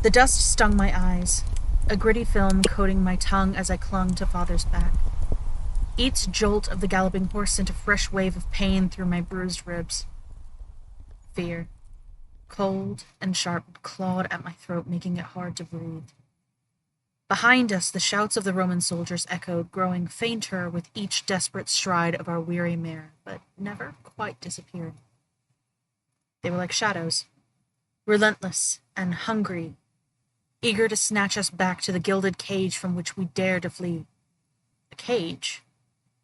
The dust stung my eyes, a gritty film coating my tongue as I clung to Father's back. Each jolt of the galloping horse sent a fresh wave of pain through my bruised ribs. Fear, cold and sharp, clawed at my throat, making it hard to breathe. Behind us, the shouts of the Roman soldiers echoed, growing fainter with each desperate stride of our weary mare, but never quite disappeared. They were like shadows, relentless and hungry, eager to snatch us back to the gilded cage from which we dared to flee. A cage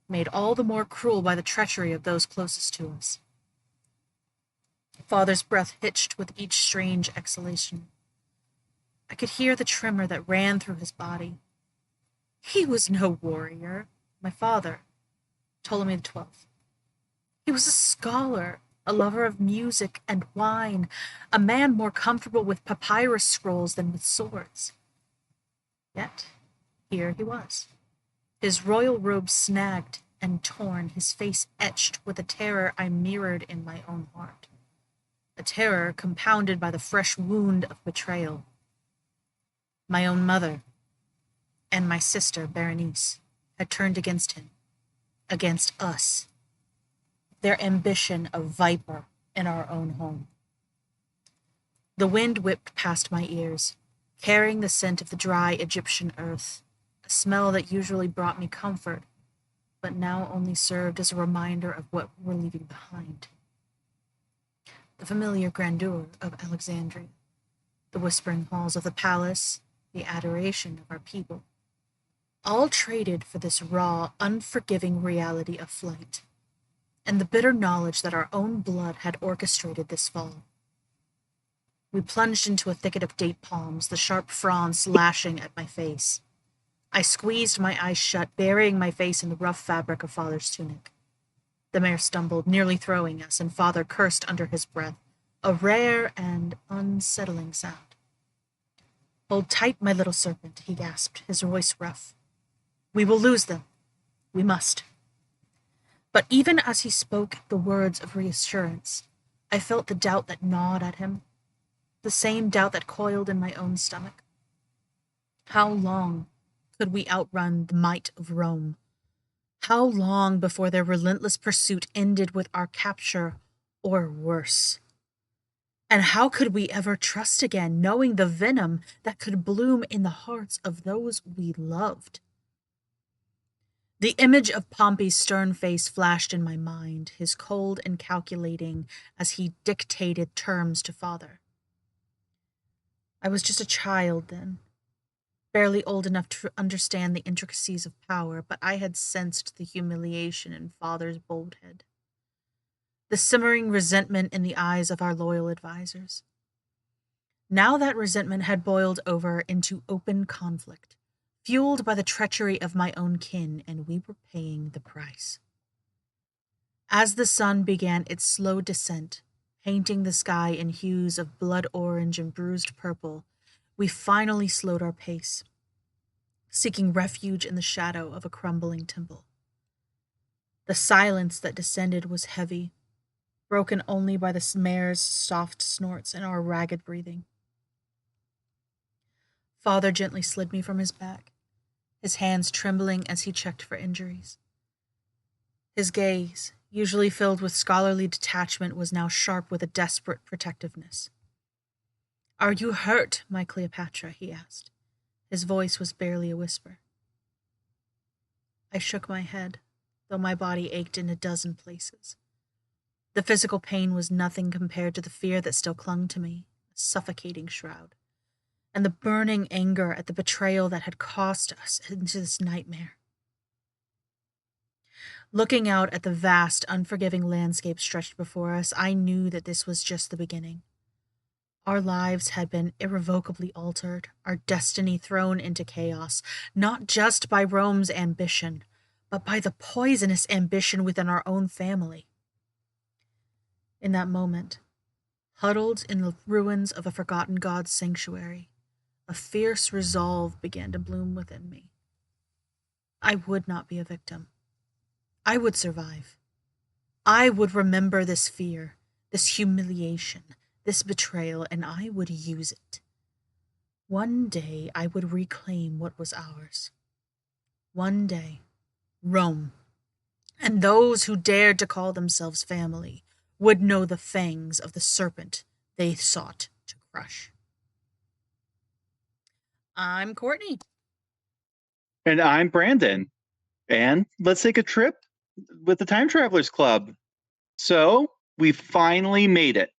made all the more cruel by the treachery of those closest to us. Father's breath hitched with each strange exhalation. I could hear the tremor that ran through his body. He was no warrior, my father, Ptolemy XII. He was a scholar, a lover of music and wine, a man more comfortable with papyrus scrolls than with swords. Yet, here he was, his royal robe snagged and torn, his face etched with a terror I mirrored in my own heart, a terror compounded by the fresh wound of betrayal. My own mother and my sister, Berenice, had turned against him, against us, their ambition a viper in our own home. The wind whipped past my ears, carrying the scent of the dry Egyptian earth, a smell that usually brought me comfort, but now only served as a reminder of what we're leaving behind. The familiar grandeur of Alexandria, the whispering halls of the palace, the adoration of our people, all traded for this raw, unforgiving reality of flight, and the bitter knowledge that our own blood had orchestrated this fall. We plunged into a thicket of date palms, the sharp fronds lashing at my face. I squeezed my eyes shut, burying my face in the rough fabric of Father's tunic. The mare stumbled, nearly throwing us, and Father cursed under his breath, a rare and unsettling sound. "Hold tight, my little serpent," he gasped, his voice rough. "We will lose them. We must." But even as he spoke the words of reassurance, I felt the doubt that gnawed at him, the same doubt that coiled in my own stomach. How long could we outrun the might of Rome? How long before their relentless pursuit ended with our capture, or worse? And how could we ever trust again, knowing the venom that could bloom in the hearts of those we loved? The image of Pompey's stern face flashed in my mind, his cold and calculating as he dictated terms to Father. I was just a child then, barely old enough to understand the intricacies of power, but I had sensed the humiliation in Father's bold head, the simmering resentment in the eyes of our loyal advisors. Now that resentment had boiled over into open conflict, fueled by the treachery of my own kin, and we were paying the price. As the sun began its slow descent, painting the sky in hues of blood orange and bruised purple, we finally slowed our pace, seeking refuge in the shadow of a crumbling temple. The silence that descended was heavy, broken only by the mare's soft snorts and our ragged breathing. Father gently slid me from his back, his hands trembling as he checked for injuries. His gaze, usually filled with scholarly detachment, was now sharp with a desperate protectiveness. "Are you hurt, my Cleopatra?" he asked. His voice was barely a whisper. I shook my head, though my body ached in a dozen places. The physical pain was nothing compared to the fear that still clung to me, a suffocating shroud, and the burning anger at the betrayal that had cost us into this nightmare. Looking out at the vast, unforgiving landscape stretched before us, I knew that this was just the beginning. Our lives had been irrevocably altered, our destiny thrown into chaos, not just by Rome's ambition, but by the poisonous ambition within our own family. In that moment, huddled in the ruins of a forgotten god's sanctuary, a fierce resolve began to bloom within me. I would not be a victim. I would survive. I would remember this fear, this humiliation, this betrayal, and I would use it. One day I would reclaim what was ours. One day, Rome, and those who dared to call themselves family, would know the fangs of the serpent they sought to crush. I'm Courtney. And I'm Brandon. And let's take a trip with the Time Travelers Club. So we finally made it.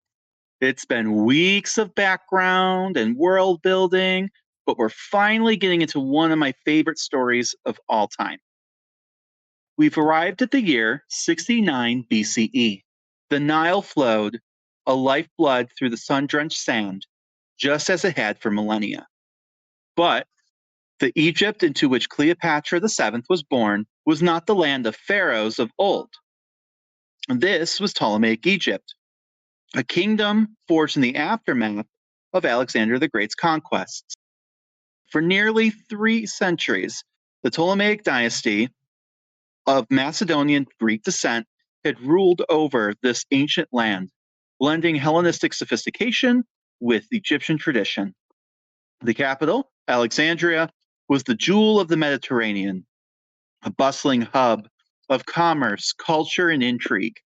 It's been weeks of background and world building, but we're finally getting into one of my favorite stories of all time. We've arrived at the year 69 BCE. The Nile flowed, a lifeblood through the sun drenched sand, just as it had for millennia. But the Egypt into which Cleopatra the was born was not the land of pharaohs of old. This was Ptolemaic Egypt, a kingdom forged in the aftermath of Alexander the Great's conquests. For nearly 3 centuries, the Ptolemaic dynasty of Macedonian Greek descent had ruled over this ancient land, blending Hellenistic sophistication with Egyptian tradition. The capital, Alexandria, was the jewel of the Mediterranean, a bustling hub of commerce, culture, and intrigue.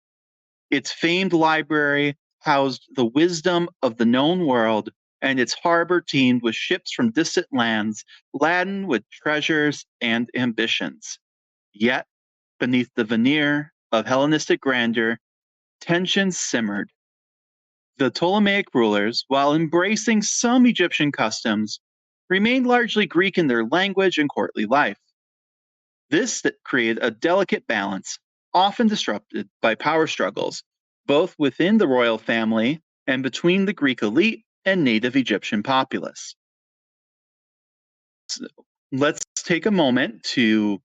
Its famed library housed the wisdom of the known world, and its harbor teemed with ships from distant lands, laden with treasures and ambitions. Yet, beneath the veneer of Hellenistic grandeur, tensions simmered. The Ptolemaic rulers, while embracing some Egyptian customs, remained largely Greek in their language and courtly life. This created a delicate balance, often disrupted by power struggles, both within the royal family and between the Greek elite and native Egyptian populace. So let's take a moment to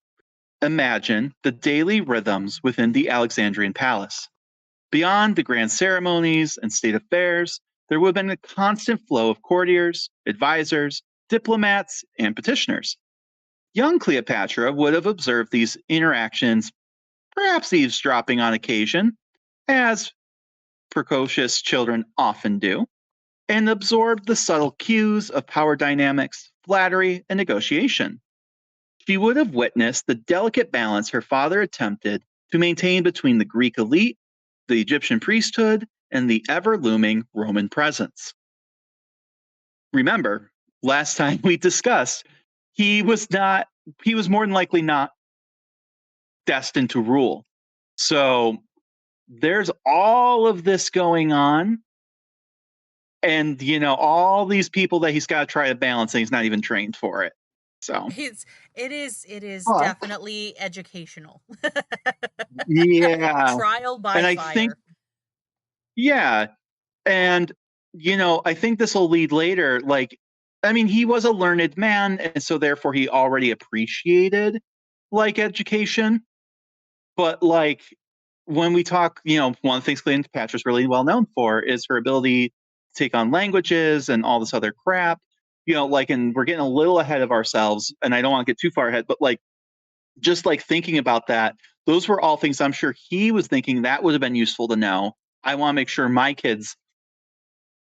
imagine the daily rhythms within the Alexandrian palace. Beyond the grand ceremonies and state affairs, there would have been a constant flow of courtiers, advisors, diplomats, and petitioners. Young Cleopatra would have observed these interactions, perhaps eavesdropping on occasion, as precocious children often do, and absorbed the subtle cues of power dynamics, flattery, and negotiation. She would have witnessed the delicate balance her father attempted to maintain between the Greek elite, the Egyptian priesthood, and the ever looming Roman presence. Remember, last time we discussed, he was more than likely not destined to rule. So there's all of this going on, and all these people that he's got to try to balance, and he's not even trained for it. So It is but definitely educational. yeah, Trial by and I think fire. yeah, and I think this will lead later. Like, I mean, he was a learned man, and so therefore he already appreciated like education. But like when we talk, one of the things Cleopatra's really well known for is her ability to take on languages and all this other crap. And we're getting a little ahead of ourselves, and I don't want to get too far ahead, but like just like thinking about that, those were all things I'm sure he was thinking that would have been useful to know. I want to make sure my kids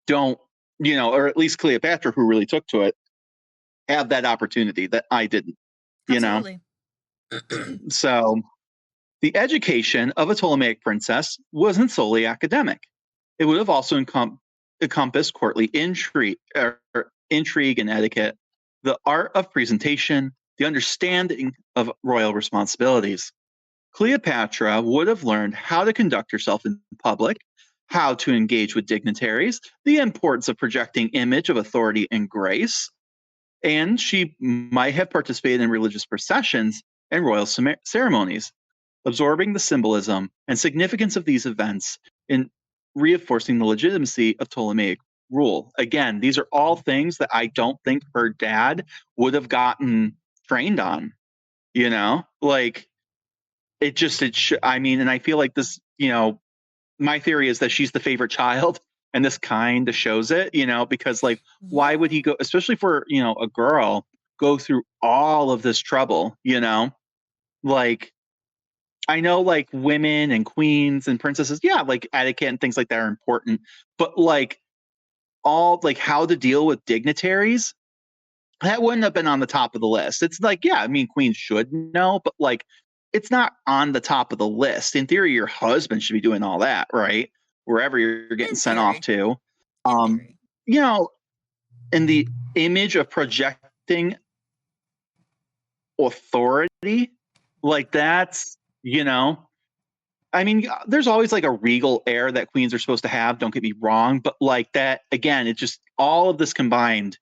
don't, or at least Cleopatra, who really took to it, have that opportunity that I didn't, you know? Absolutely. So the education of a Ptolemaic princess wasn't solely academic. It would have also encompassed courtly intrigue and etiquette, the art of presentation, the understanding of royal responsibilities. Cleopatra would have learned how to conduct herself in public, how to engage with dignitaries, the importance of projecting image of authority and grace, and she might have participated in religious processions and royal ceremonies, absorbing the symbolism and significance of these events in reinforcing the legitimacy of Ptolemaic rule. Again, these are all things that I don't think her dad would have gotten trained on, like I mean, and I feel like this, my theory is that she's the favorite child, and this kind of shows it, because like, why would he Yeah. go, especially for, a girl, go through all of this trouble, like, I know like women and queens and princesses, yeah, like etiquette and things like that are important, but like all like how to deal with dignitaries, that wouldn't have been on the top of the list. It's like, yeah, I mean, queens should know, but like, it's not on the top of the list. In theory, your husband should be doing all that, right? Wherever you're getting In sent off theory. to. In theory. You know, in the image of projecting authority, like that's, I mean, there's always like a regal air that queens are supposed to have, don't get me wrong, but like that, again, it just, all of this combined,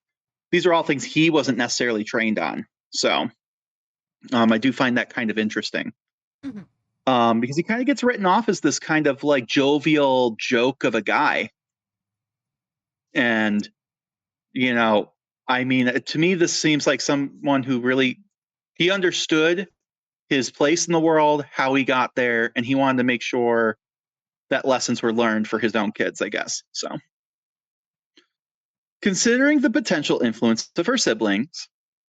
these are all things he wasn't necessarily trained on. So I do find that kind of interesting. Because he kind of gets written off as this kind of like jovial joke of a guy. And, I mean, to me, this seems like someone who really, he understood his place in the world, how he got there, and he wanted to make sure that lessons were learned for his own kids, I guess. So, considering the potential influence of her siblings,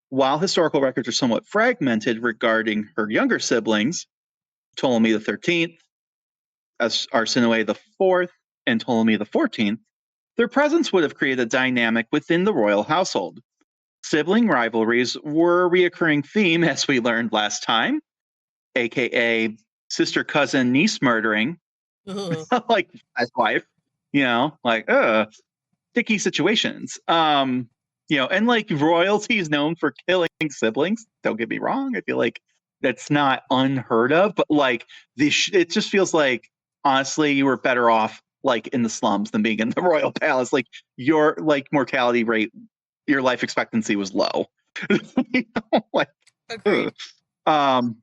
while historical records are somewhat fragmented regarding her younger siblings, Ptolemy the 13th, Arsinoe the 4th, and Ptolemy the 14th, their presence would have created a dynamic within the royal household. Sibling rivalries were a reoccurring theme, as we learned last time, aka sister cousin niece murdering, like as wife, like sticky situations. And like royalty is known for killing siblings. Don't get me wrong. I feel like that's not unheard of, but like it just feels like honestly you were better off like in the slums than being in the royal palace. Like your like mortality rate, your life expectancy was low. Like, ugh. Agreed. um,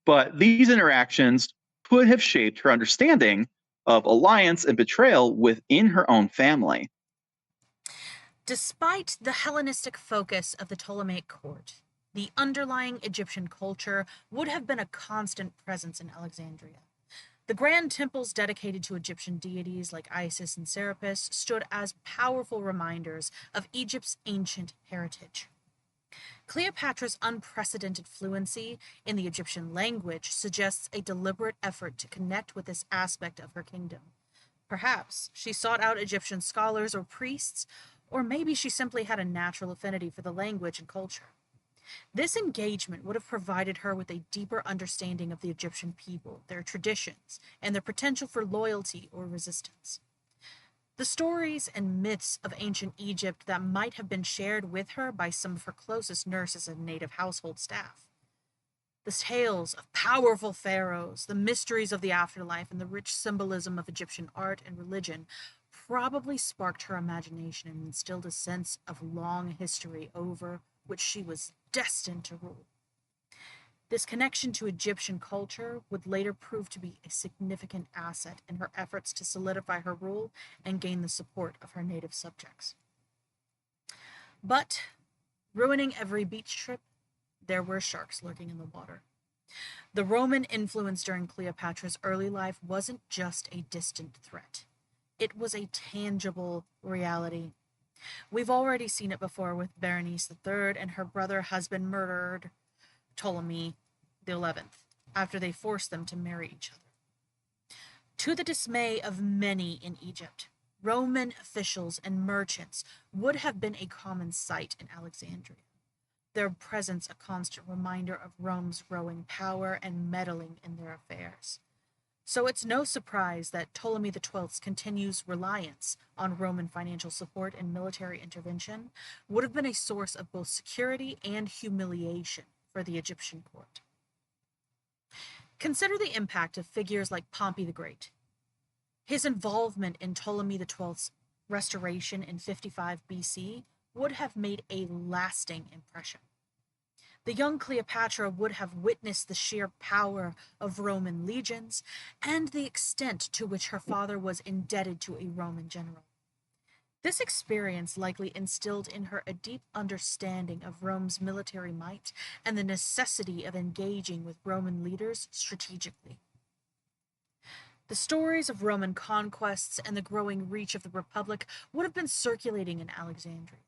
but these interactions could have shaped her understanding of alliance and betrayal within her own family. Despite the Hellenistic focus of the Ptolemaic court, the underlying Egyptian culture would have been a constant presence in Alexandria. The grand temples dedicated to Egyptian deities like Isis and Serapis stood as powerful reminders of Egypt's ancient heritage. Cleopatra's unprecedented fluency in the Egyptian language suggests a deliberate effort to connect with this aspect of her kingdom. Perhaps she sought out Egyptian scholars or priests, or maybe she simply had a natural affinity for the language and culture. This engagement would have provided her with a deeper understanding of the Egyptian people, their traditions, and their potential for loyalty or resistance. The stories and myths of ancient Egypt that might have been shared with her by some of her closest nurses and native household staff. The tales of powerful pharaohs, the mysteries of the afterlife, and the rich symbolism of Egyptian art and religion probably sparked her imagination and instilled a sense of long history over which she was destined to rule. This connection to Egyptian culture would later prove to be a significant asset in her efforts to solidify her rule and gain the support of her native subjects. But, ruining every beach trip, there were sharks lurking in the water. The Roman influence during Cleopatra's early life wasn't just a distant threat. It was a tangible reality. We've already seen it before with Berenice III and her brother husband murdered, Ptolemy the 11th, after they forced them to marry each other. To the dismay of many in Egypt, Roman officials and merchants would have been a common sight in Alexandria, their presence a constant reminder of Rome's growing power and meddling in their affairs. So it's no surprise that Ptolemy XII's continuous reliance on Roman financial support and military intervention would have been a source of both security and humiliation for the Egyptian court. Consider the impact of figures like Pompey the Great. His involvement in Ptolemy XII's restoration in 55 BC would have made a lasting impression. The young Cleopatra would have witnessed the sheer power of Roman legions and the extent to which her father was indebted to a Roman general. This experience likely instilled in her a deep understanding of Rome's military might and the necessity of engaging with Roman leaders strategically. The stories of Roman conquests and the growing reach of the Republic would have been circulating in Alexandria.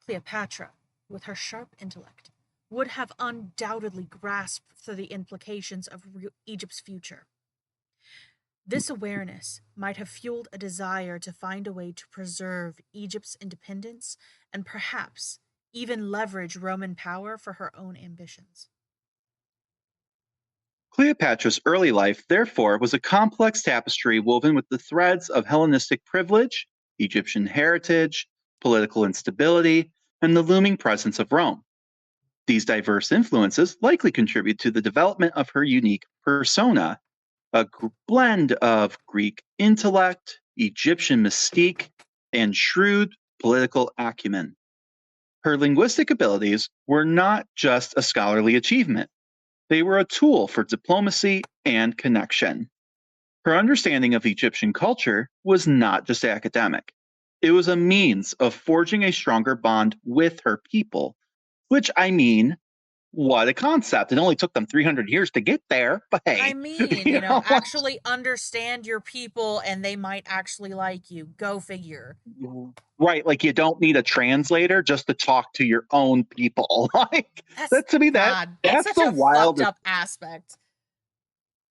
Cleopatra, with her sharp intellect, would have undoubtedly grasped the implications of Egypt's future. This awareness might have fueled a desire to find a way to preserve Egypt's independence and perhaps even leverage Roman power for her own ambitions. Cleopatra's early life, therefore, was a complex tapestry woven with the threads of Hellenistic privilege, Egyptian heritage, political instability, and the looming presence of Rome. These diverse influences likely contribute to the development of her unique persona, a blend of Greek intellect, Egyptian mystique, and shrewd political acumen. Her linguistic abilities were not just a scholarly achievement, they were a tool for diplomacy and connection. Her understanding of Egyptian culture was not just academic, it was a means of forging a stronger bond with her people, which I mean, what a concept. It only took them 300 years to get there, but I hey, mean, you know what? actually understand your people and they might actually like you. Go figure. Right, like you don't need a translator just to talk to your own people. Like That's that to me God, that's that's such the a fucked wildest. up aspect.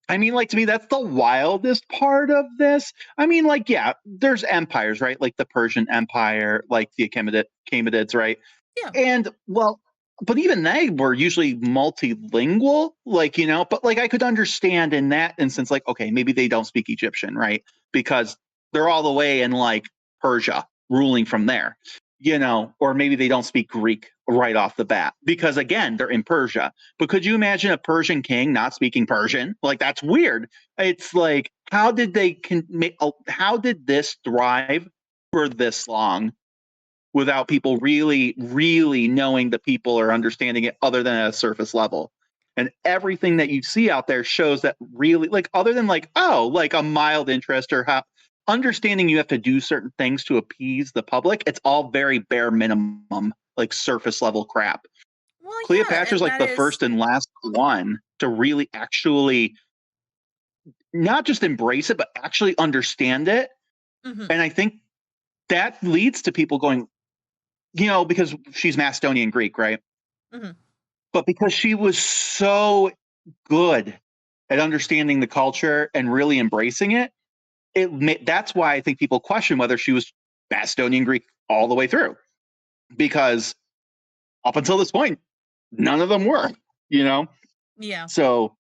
I mean, like to me, that's the wildest part of this. I mean, like, yeah, there's empires, right? Like the Persian Empire, like the Achaemenids, right? Yeah. And well, but even they were usually multilingual, like, but like I could understand in that instance, like, okay, maybe they don't speak Egyptian, right? Because they're all the way in like Persia, ruling from there, or maybe they don't speak Greek right off the bat because again, they're in Persia. But could you imagine a Persian king not speaking Persian? Like that's weird. It's like, how did this thrive for this long without people really, really knowing the people or understanding it other than at a surface level? And everything that you see out there shows that really, like, other than like, oh, like a mild interest or how understanding you have to do certain things to appease the public, it's all very bare minimum, like surface level crap. Well, yeah, Cleopatra's and like that the is first and last one to really actually not just embrace it, but actually understand it. mhm, And I think that leads to people going, because she's Macedonian Greek, right? mhm. But because she was so good at understanding the culture and really embracing it, that's why I think people question whether she was Macedonian Greek all the way through. Because up until this point, none of them were, you know? Yeah. So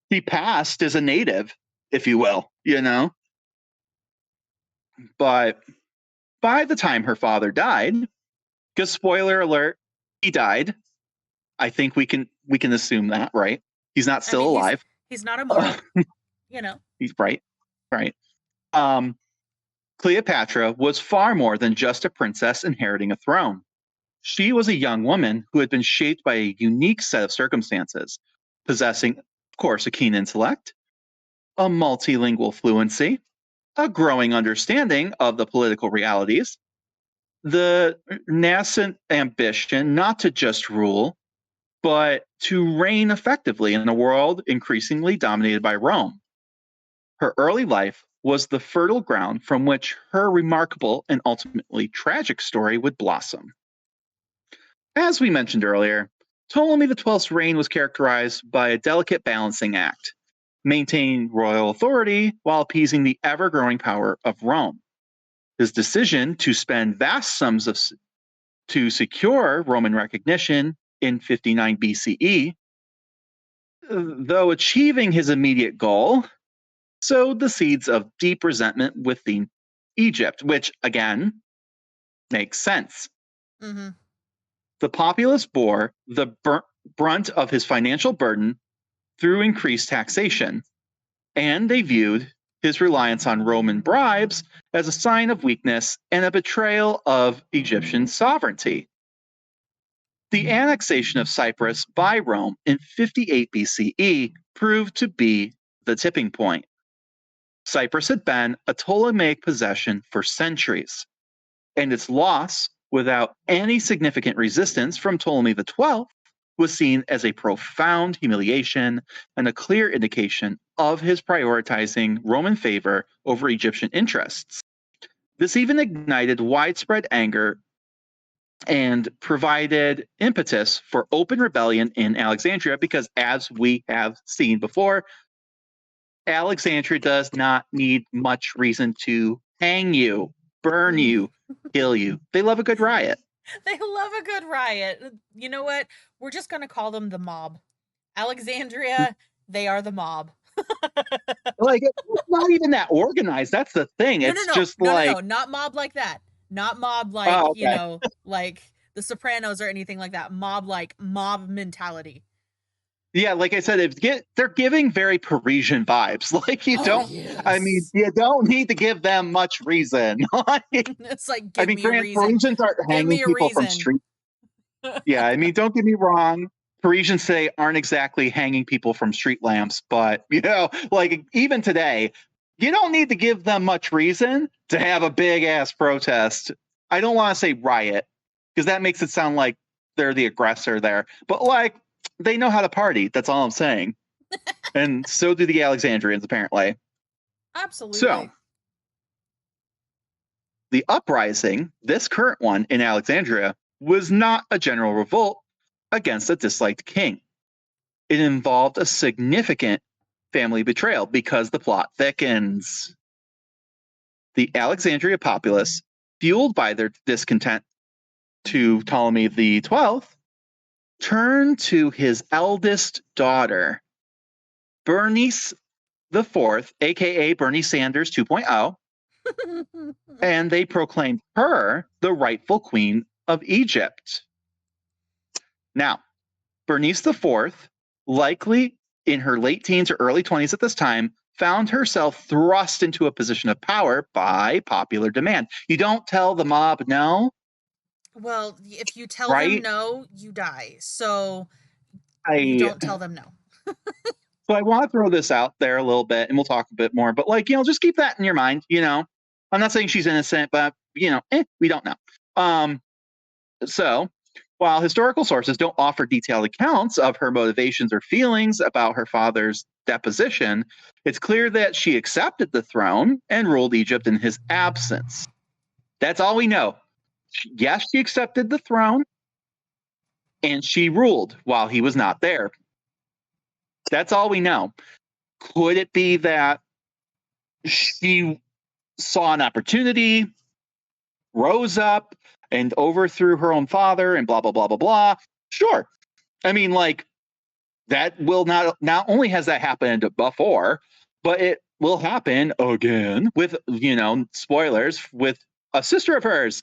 he passed as a native, if you will, But by the time her father died, because spoiler alert, he died. I think we can assume that, right? He's not I still mean, alive. he's not immortal, you know. He's right, right. Um, Cleopatra was far more than just a princess inheriting a throne. She was a young woman who had been shaped by a unique set of circumstances, possessing, of course, a keen intellect, a multilingual fluency, a growing understanding of the political realities, the nascent ambition not to just rule, but to reign effectively in a world increasingly dominated by Rome. Her early life was the fertile ground from which her remarkable and ultimately tragic story would blossom. As we mentioned earlier, Ptolemy XII's reign was characterized by a delicate balancing act, maintaining royal authority while appeasing the ever growing power of Rome. His decision to spend vast sums to secure Roman recognition in 59 BCE, though achieving his immediate goal, sowed the seeds of deep resentment within Egypt, which again makes sense. Mhm. The populace bore the brunt of his financial burden through increased taxation, and they viewed his reliance on Roman bribes as a sign of weakness and a betrayal of Egyptian sovereignty. The annexation of Cyprus by Rome in 58 BCE proved to be the tipping point. Cyprus had been a Ptolemaic possession for centuries, and its loss, without any significant resistance from Ptolemy XII, was seen as a profound humiliation and a clear indication of his prioritizing Roman favor over Egyptian interests. This even ignited widespread anger and provided impetus for open rebellion in Alexandria because, as we have seen before, Alexandria does not need much reason to hang you, burn you, kill you. They love a good riot. They love a good riot. You know what? We're just going to call them the mob. Alexandria, they are the mob. Like, it's not even that organized. That's the thing. No, no, It's no. just No, no, like, no. Not mob like that. Not mob like, oh, okay. like the Sopranos or anything like that. Mob like mob mentality. Yeah, like I said, they're giving very Parisian vibes. Like, Oh, I mean, yes. you don't need to give them much reason. Like, It's like, I give mean, me a Grand reason. Parisians aren't Give hanging me a people from reason. street. Yeah, I mean, don't get me wrong. Parisians today aren't exactly hanging people from street lamps, but like even today, you don't need to give them much reason to have a big ass protest. I don't want to say riot because that makes it sound like they're the aggressor there, but like they know how to party. That's all I'm saying. And so do the Alexandrians, apparently. So Absolutely. the uprising, this current one in Alexandria, was not a general revolt against a disliked king. It involved a significant family betrayal because the plot thickens. The Alexandria populace, fueled by their discontent to Ptolemy the 12th, turned to his eldest daughter, Bernice the Fourth, aka Bernie Sanders 2.0, and they proclaimed her the rightful queen of Egypt. Now, Bernice the Fourth, likely in her late teens or early 20s at this time, found herself thrust into a position of power by popular demand. You don't tell the mob no, Well, if you tell them right? no, you die. So you I don't tell them no. so I want to throw this out there a little bit, and we'll talk a bit more. But like just keep that in your mind. I'm not saying she's innocent, but we don't know. So, while historical sources don't offer detailed accounts of her motivations or feelings about her father's deposition, it's clear that she accepted the throne and ruled Egypt in his absence. That's all we know. Yes, she accepted the throne and she ruled while he was not there. That's all we know. Could it be that she saw an opportunity, rose up, and overthrew her own father and blah, blah, blah, blah, blah? Sure. I mean, like, that will not only has that happened before, but it will happen again with, spoilers, with a sister of hers,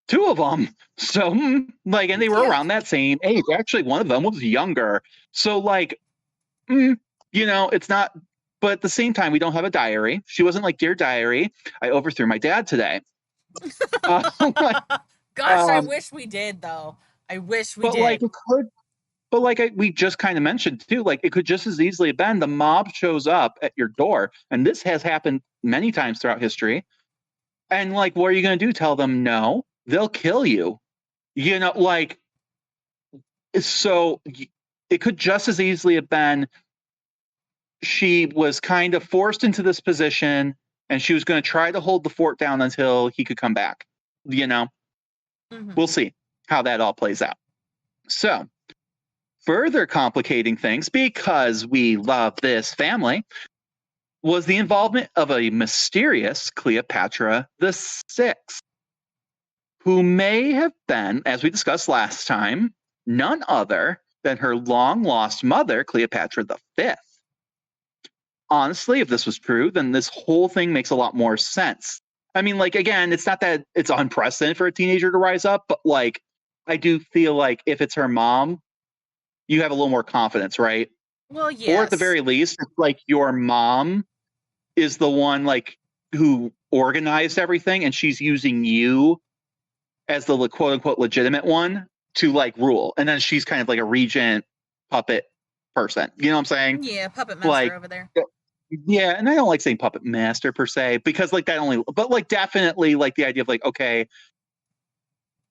two of them. So, and they were Yeah. around that same age. Actually, one of them was younger. So, it's not, but at the same time, we don't have a diary. She wasn't like, Dear Diary, I overthrew my dad today. Like, Gosh, I um, wish we did though. I wish we but like, did. it could. But like we just kind of mentioned too, like it could just as easily have been the mob shows up at your door, and this has happened many times throughout history. And like, what are you going to do? Tell them no? They'll kill you. Like, so it could just as easily have been she was kind of forced into this position, and she was going to try to hold the fort down until he could come back. We'll see how that all plays out. So, further complicating things, because we love this family, was the involvement of a mysterious Cleopatra the Sixth, who may have been, as we discussed last time, none other than her long-lost mother, Cleopatra the Fifth. Honestly, if this was true, then this whole thing makes a lot more sense. I mean, like, again, it's not that it's unprecedented for a teenager to rise up, but like, I do feel like if it's her mom, you have a little more confidence, right? Well, Or at the yes. very least, it's like your mom is the one like who organized everything, and she's using you as the quote unquote legitimate one to like rule, and then she's kind of like a regent puppet person. You know what I'm saying? Yeah, puppet master Like, over there. yeah, and I don't like saying puppet master per se because like that only, but like definitely like the idea of like, okay,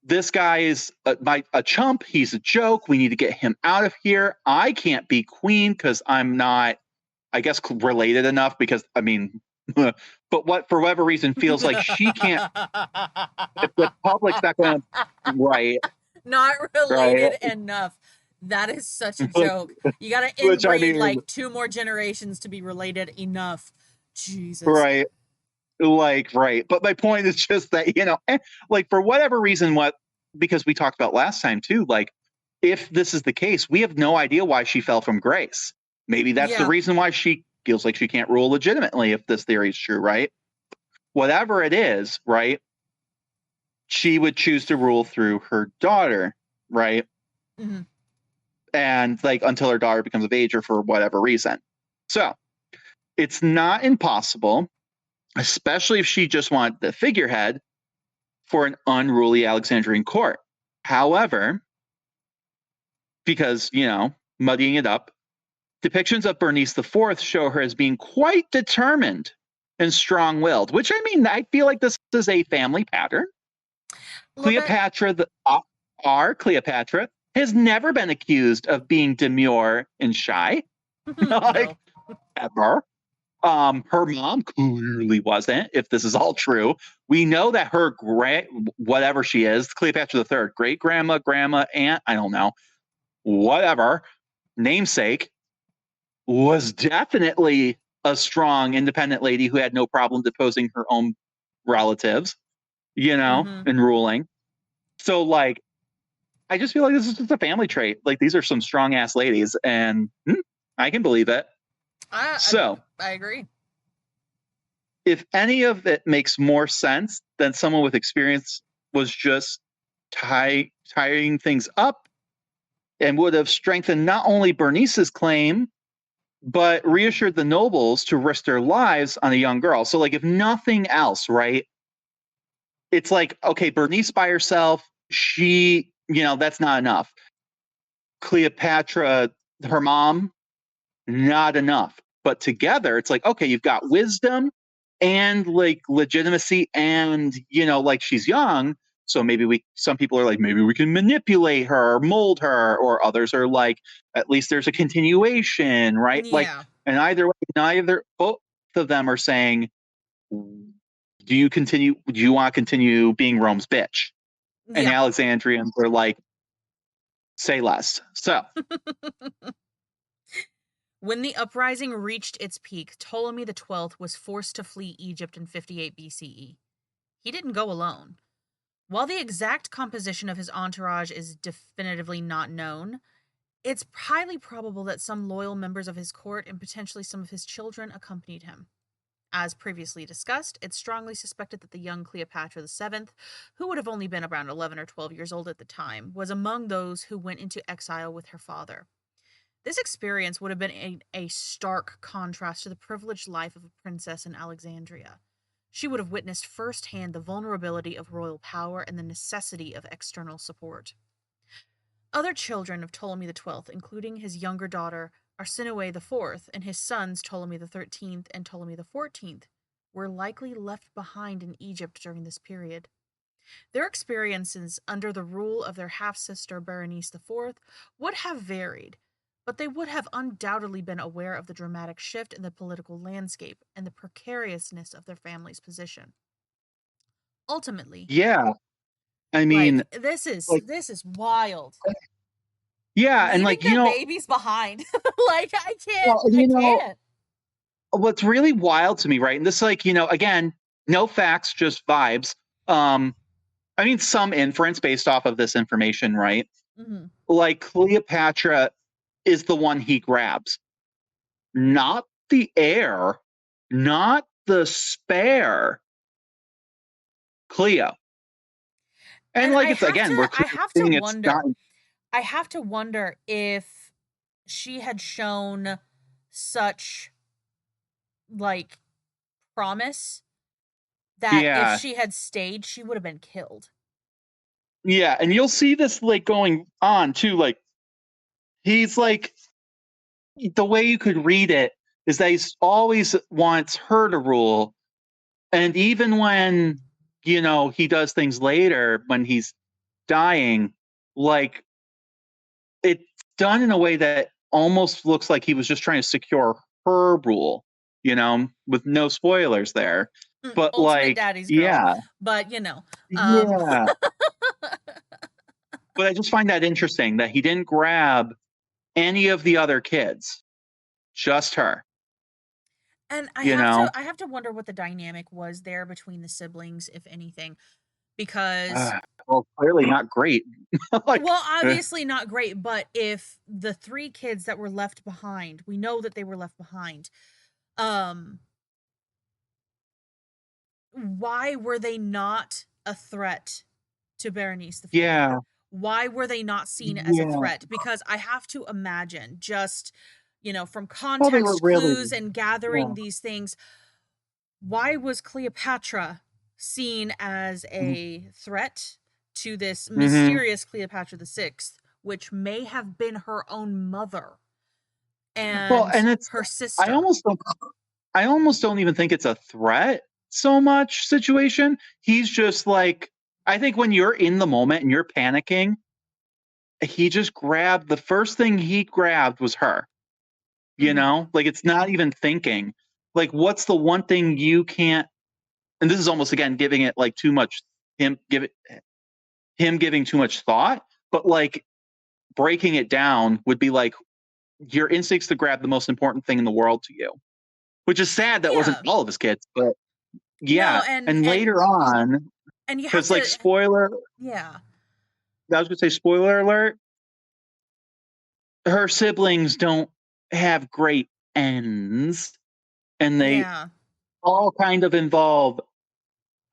this guy is a chump. He's a joke. We need to get him out of here. I can't be queen because I'm not, I guess, related enough because I mean, but what for whatever reason feels like she can't. If the public's not going to right, Not right, related enough. That is such a Like, joke. You gotta which I inbreed mean, like 2 more generations to be related enough. Jesus. right, right. But my point is just that like for whatever reason, because we talked about last time too, like if this is the case, we have no idea why she fell from grace. Maybe that's the Yeah. reason why she feels like she can't rule legitimately if this theory is true, right? Whatever it is, right? She would choose to rule through her daughter, right? Mm-hmm. And like until her daughter becomes of age or for whatever reason. So it's not impossible, especially if she just wanted the figurehead for an unruly Alexandrian court. However, because, muddying it up, depictions of Bernice IV show her as being quite determined and strong willed, which I mean, I feel like this is a family pattern. A little bit. Cleopatra, our Cleopatra, has never been accused of being demure and shy, like No. ever. Her mom clearly wasn't. If this is all true, we know that her whatever she is, Cleopatra III, great grandma, grandma, aunt, I don't know, whatever, namesake, was definitely a strong, independent lady who had no problem deposing her own relatives, Mm-hmm. and ruling. So, like, I just feel like this is just a family trait. Like, these are some strong ass ladies, and I can believe it. I, So, I agree. if any of it makes more sense than someone with experience was just tying things up and would have strengthened not only Bernice's claim, but reassured the nobles to risk their lives on a young girl. So, like, if nothing else, right? It's like, okay, Bernice by herself, she, that's not enough. Cleopatra, her mom, not enough. But together, it's like, okay, you've got wisdom and like legitimacy, and like she's young. So maybe some people are like, maybe we can manipulate her, mold her, or others are like, at least there's a continuation, right? Like, Yeah. and both of them are saying, do you want to continue being Rome's bitch? And Yeah. Alexandrians are like, say less. So, When the uprising reached its peak, Ptolemy XII was forced to flee Egypt in 58 BCE. He didn't go alone. While the exact composition of his entourage is definitively not known, it's highly probable that some loyal members of his court and potentially some of his children accompanied him. As previously discussed, it's strongly suspected that the young Cleopatra VII, who would have only been around 11 or 12 years old at the time, was among those who went into exile with her father. This experience would have been a stark contrast to the privileged life of a princess in Alexandria. She would have witnessed firsthand the vulnerability of royal power and the necessity of external support. Other children of Ptolemy XII, including his younger daughter Arsinoe IV and his sons Ptolemy XIII and Ptolemy XIV, were likely left behind in Egypt during this period. Their experiences under the rule of their half sister Berenice IV would have varied, but they would have undoubtedly been aware of the dramatic shift in the political landscape and the precariousness of their family's position. Ultimately, yeah, I mean, like, this is wild. yeah, and Leaving like, the babies behind. Like well, I can't. what's really wild to me, right? And this, like, again, no facts, just vibes. Um, I mean, some inference based off of this information, right? Mm-hmm. Like, Cleopatra is the one he grabs, not the heir, not the spare Cleo. And And like, it's again, we're saying it's not. I have to wonder if she had shown such like promise that if Yeah, she had stayed, she would have been killed. yeah, and you'll see this like going on too. Like, he's like, the way you could read it is that he always wants her to rule, and even when he does things later when he's dying, like, it's done in a way that almost looks like he was just trying to secure her rule, with no spoilers there. But Ultimate like, daddy's girl, yeah, but yeah, But I just find that interesting that he didn't grab any of the other kids, just her. And You know, I have to wonder what the dynamic was there between the siblings, if anything, because well, clearly not great. Like, well, obviously not great, but if the three kids that were left behind, we know that they were left behind, um, why were they not a threat to Berenice the Fifth? yeah, Why were they not seen as a yeah. threat? Because I have to imagine, just, from Well, they were context really, clues and yeah. gathering these things, why was Cleopatra seen as a threat to this Mm-hmm. mysterious Cleopatra the Sixth, which may have been her own mother Well, and and it's her I sister? almost don't I almost don't even think it's a threat so much situation. He's just like I think when you're in the moment and you're panicking, he just grabbed the first thing he grabbed was her. You Mm-hmm. know? Like it's not even thinking. Like what's the one thing you can't and this is almost again giving it like too much him give it him giving too much thought, but like breaking it down would be like your instincts to grab the most important thing in the world to you, which is sad that wasn't Yeah. all of his kids, but No, yeah. And later on, and you have because like to, spoiler, yeah, I was gonna say spoiler alert, her siblings don't have great ends, and they yeah, all kind of involve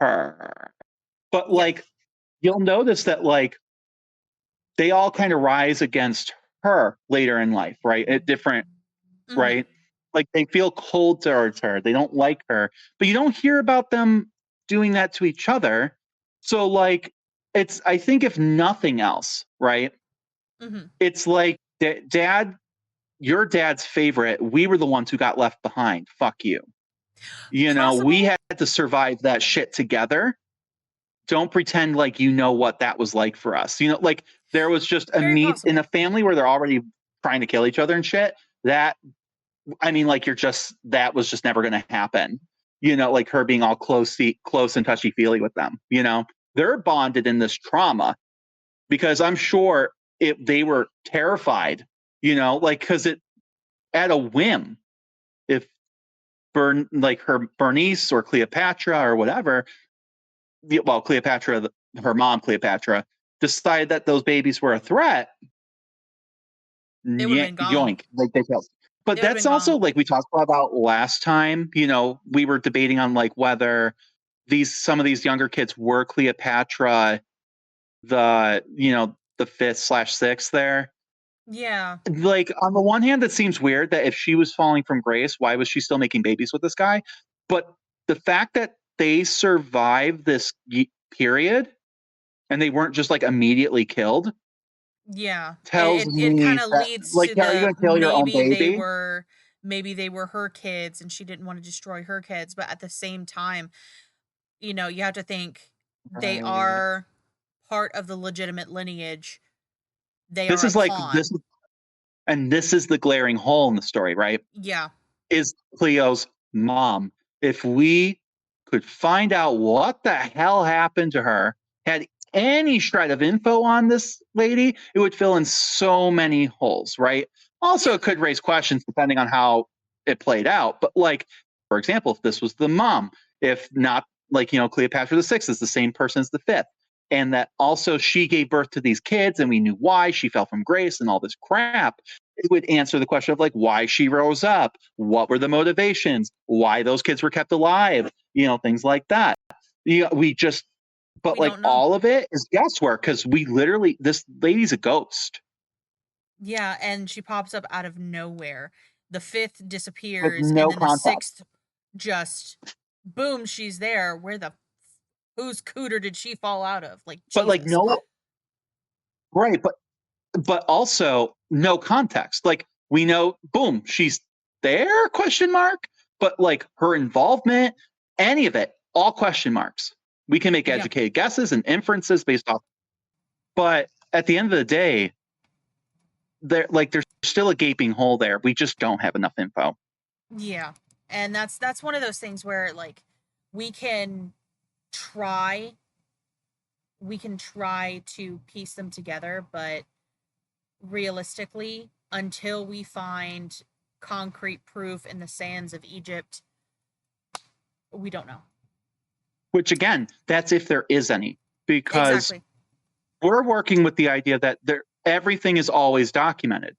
her. But yep. like you'll notice that like they all kind of rise against her later in life, right? At different Mm-hmm. right? Like they feel cold towards her. They don't like her. But you don't hear about them doing that to each other. So like it's I think if nothing else, right? Mm-hmm. It's like dad, your dad's favorite, we were the ones who got left behind. Fuck you. You know, we Possible? had to survive that shit together. Don't pretend like you know what that was like for us. You know, like there was just a Very meet in a possible. family where they're already trying to kill each other and shit. That I mean, like you're just that was just never going to happen. You know, like her being all close and touchy feely with them. You know, they're bonded in this trauma because I'm sure they were terrified. You know, like because it at a whim, if like her Bernice or Cleopatra or whatever, well, Cleopatra, her mom Cleopatra, decided that those babies were a threat, They would have been gone. yoink, like they killed. But They would have that's been gone. also like we talked about last time. You know, we were debating on like whether some of these younger kids were Cleopatra, the fifth/sixth there. Yeah. Like on the one hand, it seems weird that if she was falling from grace, why was she still making babies with this guy? But the fact that they survived this period and they weren't just like immediately killed Yeah. tells It kind me of that leads like to are you the gonna kill your own baby? maybe they were her kids and she didn't want to destroy her kids, but at the same time, you have to think they Right. are part of the legitimate lineage. They This are a is like pawn. this is the glaring hole in the story, right? Yeah. Is Cleo's mom. If we could find out what the hell happened to her, had any shred of info on this lady, it would fill in so many holes, right? Also, Yeah. it could raise questions depending on how it played out. But like, for example, if this was the mom, if not like, Cleopatra the Sixth is the same person as the fifth. And that also she gave birth to these kids and we knew why she fell from grace and all this crap, it would answer the question of like why she rose up, what were the motivations, why those kids were kept alive, things like that. We just, but We like don't know. all of it is guesswork because we literally, this lady's a ghost Yeah, and she pops up out of nowhere. The fifth with disappears, and no then the context. sixth just boom, she's there. Whose cooter did she fall out of? Like But like Jesus. no, right. But also no context. Like we know, boom, she's there, question mark. But like her involvement, any of it, all question marks. We can make Yeah. educated guesses and inferences based off. But at the end of the day, there's still a gaping hole there. We just don't have enough info. Yeah. And that's one of those things where like we can try we can try to piece them together, but realistically, until we find concrete proof in the sands of Egypt, we don't know. Which again, that's if there is any, because Exactly. we're working with the idea that everything is always documented.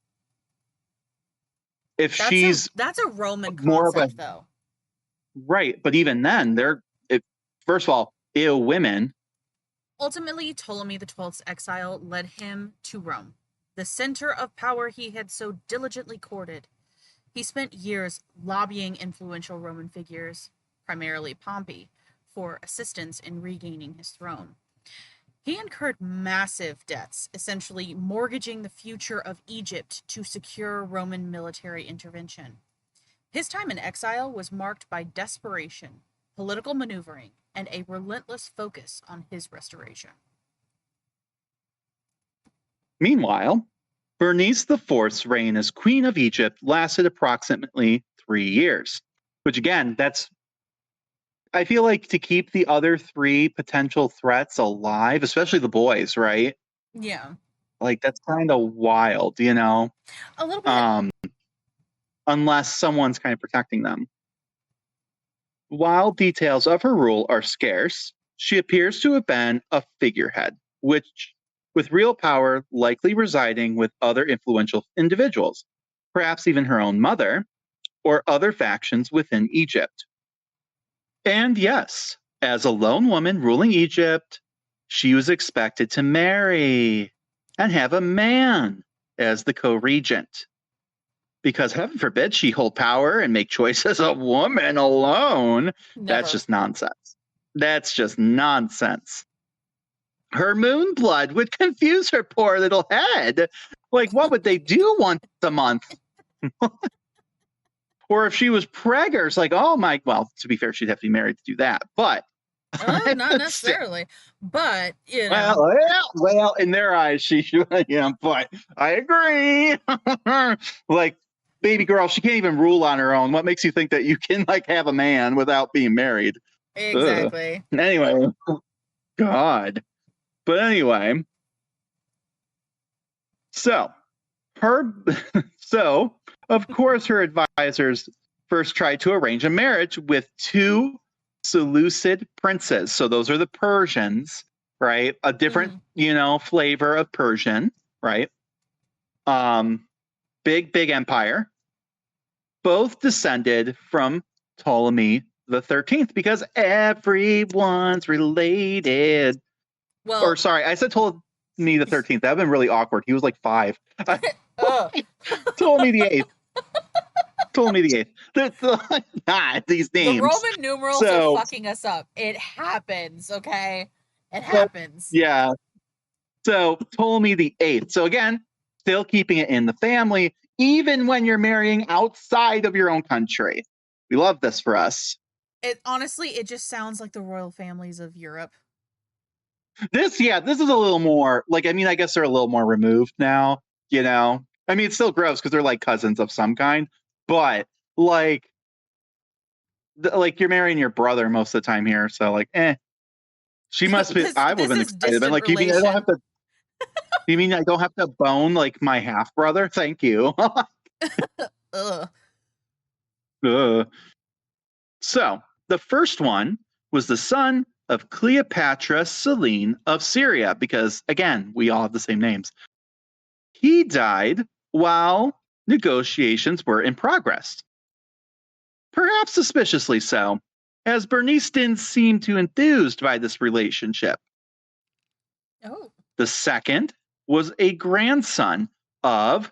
If she's That's a Roman more of a concept, though. right, but even then, first of all, ill women. Ultimately, Ptolemy XII's exile led him to Rome, the center of power he had so diligently courted. He spent years lobbying influential Roman figures, primarily Pompey, for assistance in regaining his throne. He incurred massive debts, essentially mortgaging the future of Egypt to secure Roman military intervention. His time in exile was marked by desperation, political maneuvering, and a relentless focus on his restoration. Meanwhile, Bernice IV's reign as Queen of Egypt lasted approximately 3 years, which again, I feel like to keep the other 3 potential threats alive, especially the boys, right? Yeah. Like that's kind of wild, you know? A little bit. Unless someone's kind of protecting them. While details of her rule are scarce, she appears to have been a figurehead, which with real power likely residing with other influential individuals, perhaps even her own mother, or other factions within Egypt. And yes, as a lone woman ruling Egypt, she was expected to marry and have a man as the co-regent. Because heaven forbid she hold power and make choices as a woman alone. That's Never. just nonsense. That's just nonsense. Her moon blood would confuse her poor little head. Like, what would they do once a month? Or if she was preggers, like, oh my, well, to be fair, she'd have to be married to do that. But Not necessarily, but well, in their eyes, she should, yeah, but I agree. Like, baby girl, she can't even rule on her own. What makes you think that you can like have a man without being married? Ugh. exactly. Anyway, God. But anyway, so her, so of course her advisors first tried to arrange a marriage with 2 Seleucid princes. So those are the Persians, right? A different, flavor of Persian, right? Big empire. Both descended from Ptolemy the 13th because everyone's related. Or Well, sorry, I said Ptolemy the 13th. That would have been really awkward. He was like 5. uh, Ptolemy the 8th. Ptolemy the 8th. These the names. Roman numerals are So, fucking us up. It happens, okay? It happens. yeah. So Ptolemy the 8th. So again, still keeping it in the family, even when you're marrying outside of your own country. We love this for us. It honestly, it just sounds like the royal families of Europe. This is a little more like, I mean, I guess they're a little more removed now, you know? I mean, it's still gross because they're like cousins of some kind, but like you're marrying your brother most of the time here. So like, she must be, this I would have this been is excited. Been distant like, relation. you mean I don't have to bone like my half brother? Thank you. Ugh. So the first one was the son of Cleopatra Selene of Syria, because again, we all have the same names. He died while negotiations were in progress. Perhaps suspiciously so, as Bernice didn't seem too enthused by this relationship. Oh. The second was a grandson of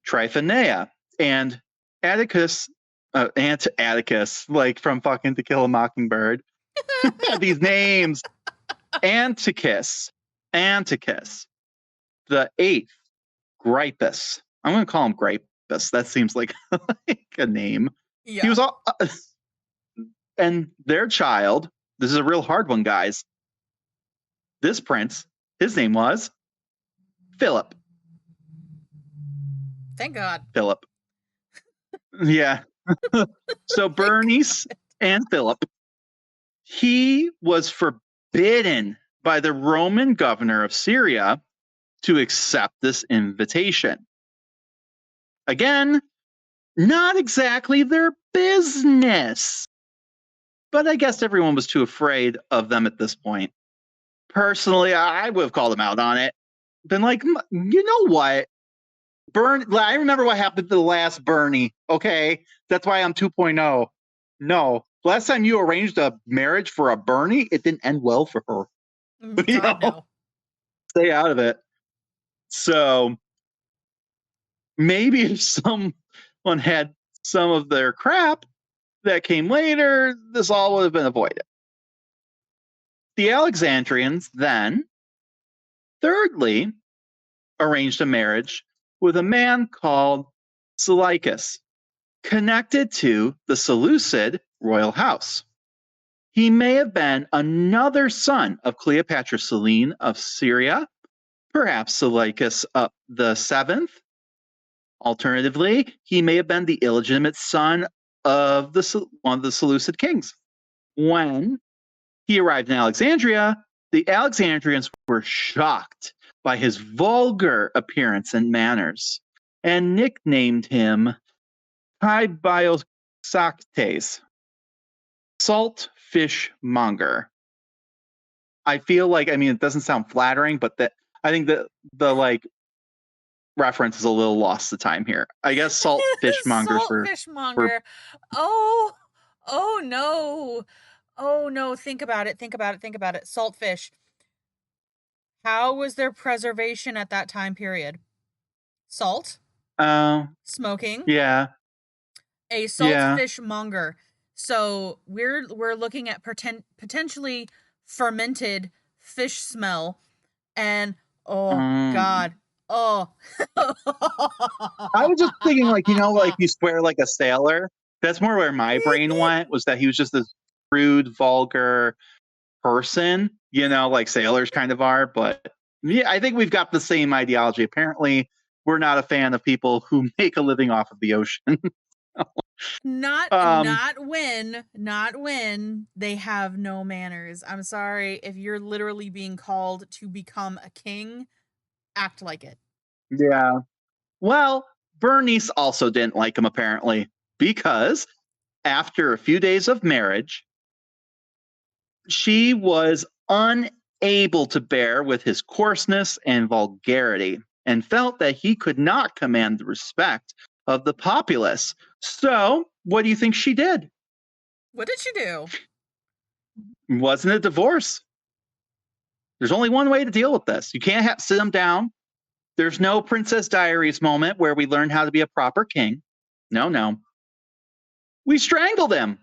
Tryphonea and Atticus, Aunt Atticus, like from fucking To Kill a Mockingbird. These names. Anticus. The 8th, Gripus. I'm going to call him Gripus. That seems like a name. He Yeah. was all, and their child, this is a real hard one, guys. This prince, his name was Philip. Thank God. Philip. Yeah. So Bernice and Philip, he was forbidden by the Roman governor of Syria to accept this invitation. Again, not exactly their business. But I guess everyone was too afraid of them at this point. Personally, I would have called them out on it. Been like, you know what? I remember what happened to the last Bernie. Okay. That's why I'm 2.0. No. Last time you arranged a marriage for a Bernie, it didn't end well for her. God, no. Stay out of it. So maybe if someone had some of their crap that came later, this all would have been avoided. The Alexandrians then, thirdly, arranged a marriage with a man called Seleucus, connected to the Seleucid royal house. He may have been another son of Cleopatra Selene of Syria, perhaps Seleucus the seventh. Alternatively, he may have been the illegitimate son of one of the Seleucid kings. When he arrived in Alexandria, the Alexandrians were shocked by his vulgar appearance and manners, and nicknamed him Kaibiosaktes, salt fish monger. I feel like, it doesn't sound flattering, but I think that the reference is a little lost the time here. I guess salt fishmongers Salt fishmonger. Oh no. Oh no, think about it. Saltfish. How was their preservation at that time period? Salt? Smoking? Yeah. A saltfish monger. So we're looking at potentially fermented fish smell, and God. Oh. I was just thinking, you swear like a sailor. That's more where my brain went, was that he was just this rude, vulgar person, like sailors kind of are. But yeah, I think we've got the same ideology. Apparently, we're not a fan of people who make a living off of the ocean. Not when they have no manners. I'm sorry, if you're literally being called to become a king, act like it. Yeah. Well, Bernice also didn't like him, apparently, because after a few days of marriage, she was unable to bear with his coarseness and vulgarity, and felt that he could not command the respect of the populace. So, what do you think she did? What did she do? Wasn't it divorce? There's only one way to deal with this. You can't sit him down. There's no Princess Diaries moment where we learn how to be a proper king. No. We strangled him.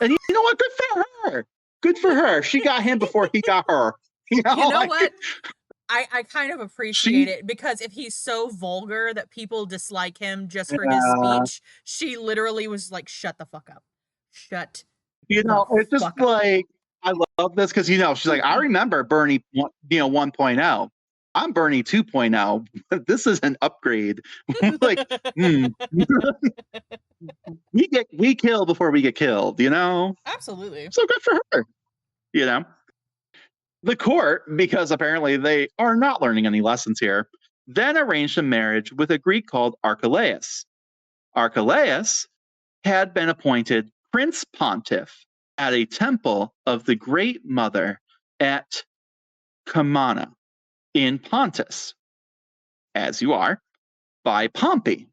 And you know what? Good for her. Good for her. She got him before he got her. You know what? I kind of appreciate it, because if he's so vulgar that people dislike him just for his speech, she literally was like, shut the fuck up. It's just like, I love this because, she's like, I remember Bernie, 1.0. I'm Bernie 2.0. This is an upgrade. We kill before we get killed, Absolutely. So good for her, The court, because apparently they are not learning any lessons here, then arranged a marriage with a Greek called Archelaus. Archelaus had been appointed Prince Pontiff at a temple of the Great Mother at Camana in Pontus, as you are, by Pompey,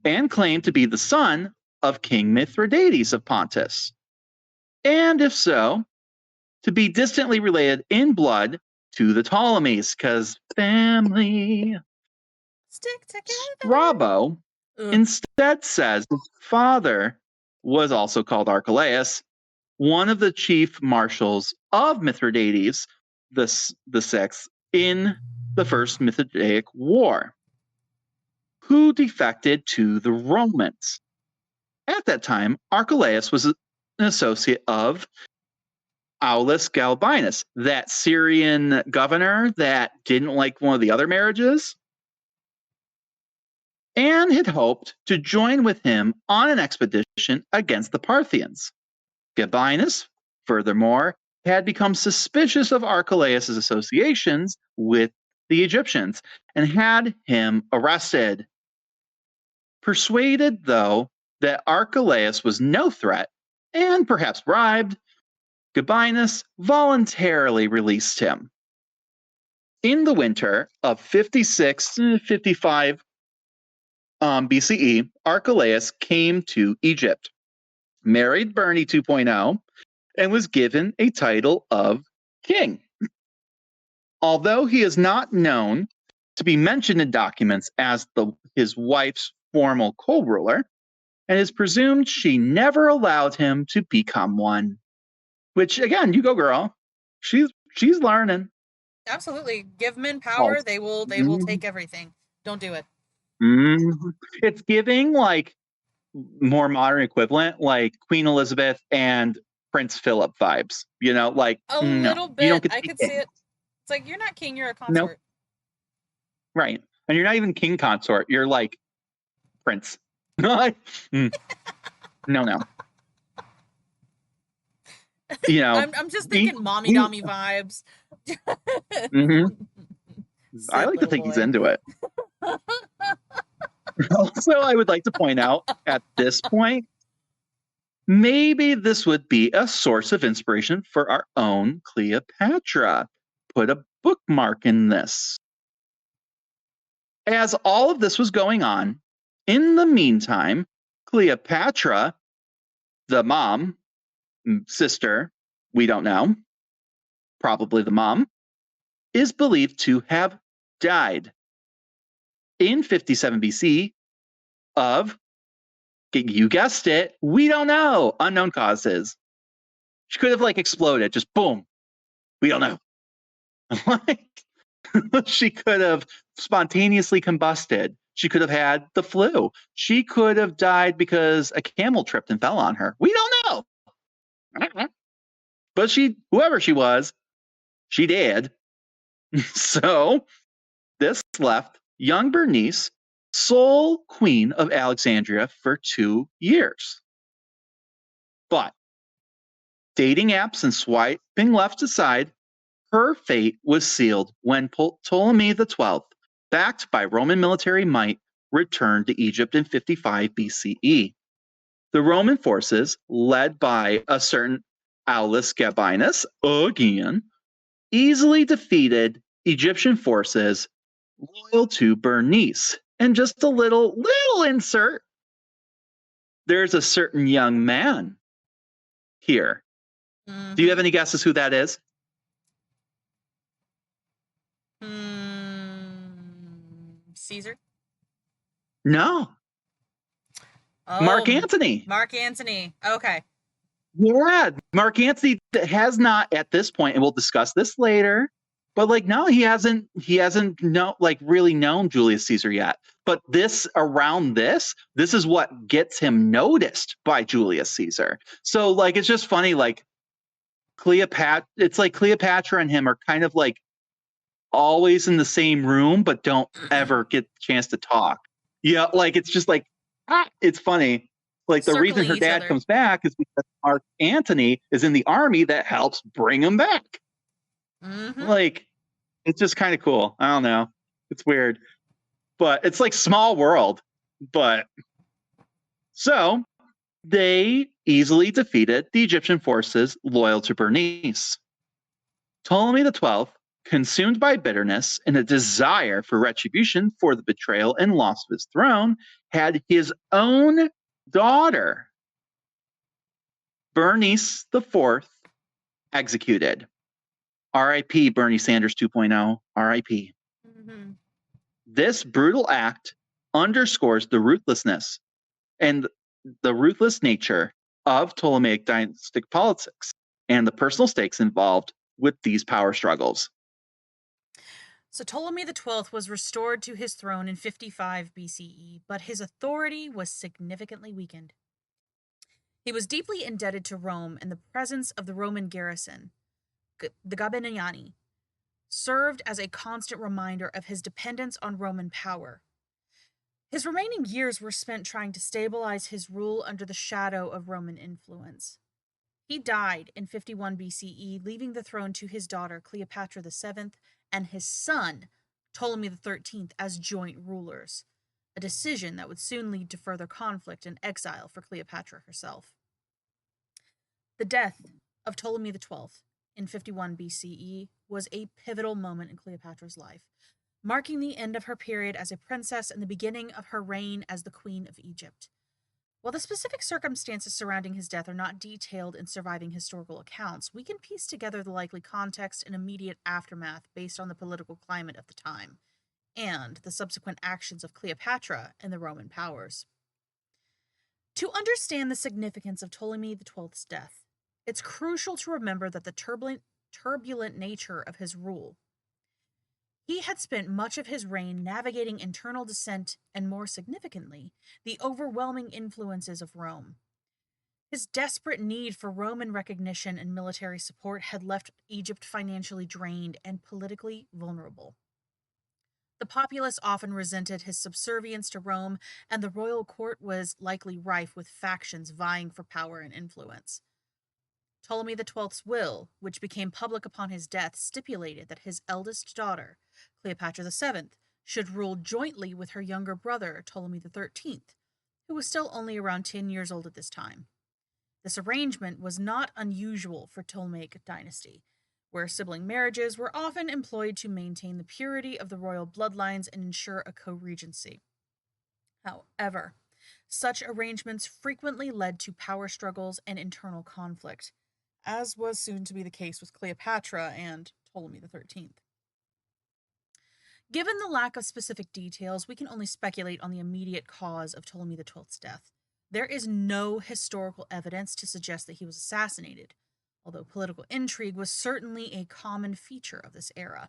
and claimed to be the son of King Mithridates of Pontus, and if so, to be distantly related in blood to the Ptolemies, because family. Stick together. Strabo instead says his father was also called Archelaus, one of the chief marshals of Mithridates the sixth in the First Mithridatic War, who defected to the Romans. At that time, Archelaus was an associate of Aulus Galbinus, that Syrian governor that didn't like one of the other marriages, and had hoped to join with him on an expedition against the Parthians. Gabinus, furthermore, had become suspicious of Archelaus' associations with the Egyptians and had him arrested. Persuaded, though, that Archelaus was no threat, and perhaps bribed, Gabinus voluntarily released him. In the winter of 56 to 55 BCE, Archelaus came to Egypt, married Bernie 2.0, and was given a title of king. Although he is not known to be mentioned in documents as his wife's formal co-ruler, and is presumed she never allowed him to become one. Which, again, you go, girl. She's learning. Absolutely. Give men Oh. power, they will take everything. Don't do it. It's giving like more modern equivalent, like Queen Elizabeth and Prince Philip vibes. You know, like A no, little you don't bit. get to I be could king. see it. It's like, you're not king, you're a Nope. consort. Right. And you're not even king consort. You're like prince. No. You know, I'm just thinking mommy dommy vibes. I Sit, like to little think he's boy. into it. Also, I would like to point out at this point, maybe this would be a source of inspiration for our own Cleopatra. Put a bookmark in this. As all of this was going on, in the meantime, Cleopatra, the mom, sister, we don't know, probably the mom, is believed to have died in 57 BC of, you guessed it, we don't know, unknown causes. She could have like exploded, just boom. We don't know. Like, she could have spontaneously combusted. She could have had the flu. She could have died because a camel tripped and fell on her. We don't know. But whoever she was, she did. So this left young Bernice sole queen of Alexandria for 2 years. But dating apps and swiping left aside, her fate was sealed when Ptolemy XII, backed by Roman military might, returned to Egypt in 55 BCE. The Roman forces, led by a certain Aulus Gabinus, again, easily defeated Egyptian forces loyal to Bernice. And just a little insert, there's a certain young man here. Do you have any guesses who that is? Caesar? No. Oh, Mark Antony. Mark Antony. Okay. Yeah, Mark Antony has not at this point, and we'll discuss this later. But like, no, he hasn't really known Julius Caesar yet. But this is what gets him noticed by Julius Caesar. So like, it's just funny, like it's like Cleopatra and him are kind of like always in the same room, but don't ever get the chance to talk. Yeah, like it's just like, it's funny. Like the reason her dad comes back is because Mark Antony is in the army that helps bring him back. Like, it's just kind of cool. I don't know. It's weird. But it's like small world. But so they easily defeated the Egyptian forces loyal to Bernice. Ptolemy XII, consumed by bitterness and a desire for retribution for the betrayal and loss of his throne, had his own daughter, Bernice IV, executed. R.I.P. Bernie Sanders 2.0. R.I.P. This brutal act underscores the ruthlessness and the ruthless nature of Ptolemaic dynastic politics and the personal stakes involved with these power struggles. So Ptolemy XII was restored to his throne in 55 BCE, but his authority was significantly weakened. He was deeply indebted to Rome, and the presence of the Roman garrison, the Gabiniani, served as a constant reminder of his dependence on Roman power. His remaining years were spent trying to stabilize his rule under the shadow of Roman influence. He died in 51 BCE, leaving the throne to his daughter Cleopatra VII and his son Ptolemy XIII as joint rulers, a decision that would soon lead to further conflict and exile for Cleopatra herself. The death of Ptolemy XII in 51 BCE was a pivotal moment in Cleopatra's life, marking the end of her period as a princess and the beginning of her reign as the Queen of Egypt. While the specific circumstances surrounding his death are not detailed in surviving historical accounts, we can piece together the likely context and immediate aftermath based on the political climate of the time and the subsequent actions of Cleopatra and the Roman powers. To understand the significance of Ptolemy XII's death, it's crucial to remember that the turbulent nature of his rule. He had spent much of his reign navigating internal dissent and, more significantly, the overwhelming influences of Rome. His desperate need for Roman recognition and military support had left Egypt financially drained and politically vulnerable. The populace often resented his subservience to Rome, and the royal court was likely rife with factions vying for power and influence. Ptolemy XII's will, which became public upon his death, stipulated that his eldest daughter, Cleopatra VII, should rule jointly with her younger brother, Ptolemy XIII, who was still only around 10 years old at this time. This arrangement was not unusual for Ptolemaic dynasty, where sibling marriages were often employed to maintain the purity of the royal bloodlines and ensure a co-regency. However, such arrangements frequently led to power struggles and internal conflict, as was soon to be the case with Cleopatra and Ptolemy XIII. Given the lack of specific details, we can only speculate on the immediate cause of Ptolemy XII's death. There is no historical evidence to suggest that he was assassinated, although political intrigue was certainly a common feature of this era.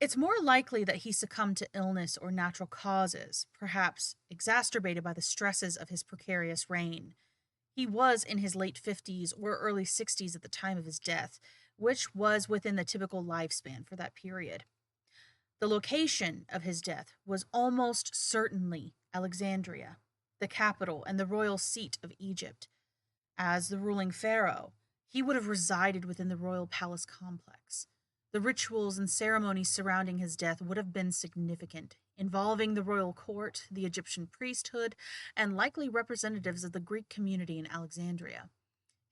It's more likely that he succumbed to illness or natural causes, perhaps exacerbated by the stresses of his precarious reign. He was in his late 50s or early 60s at the time of his death, which was within the typical lifespan for that period. The location of his death was almost certainly Alexandria, the capital and the royal seat of Egypt. As the ruling pharaoh, he would have resided within the royal palace complex. The rituals and ceremonies surrounding his death would have been significant, involving the royal court, the Egyptian priesthood, and likely representatives of the Greek community in Alexandria.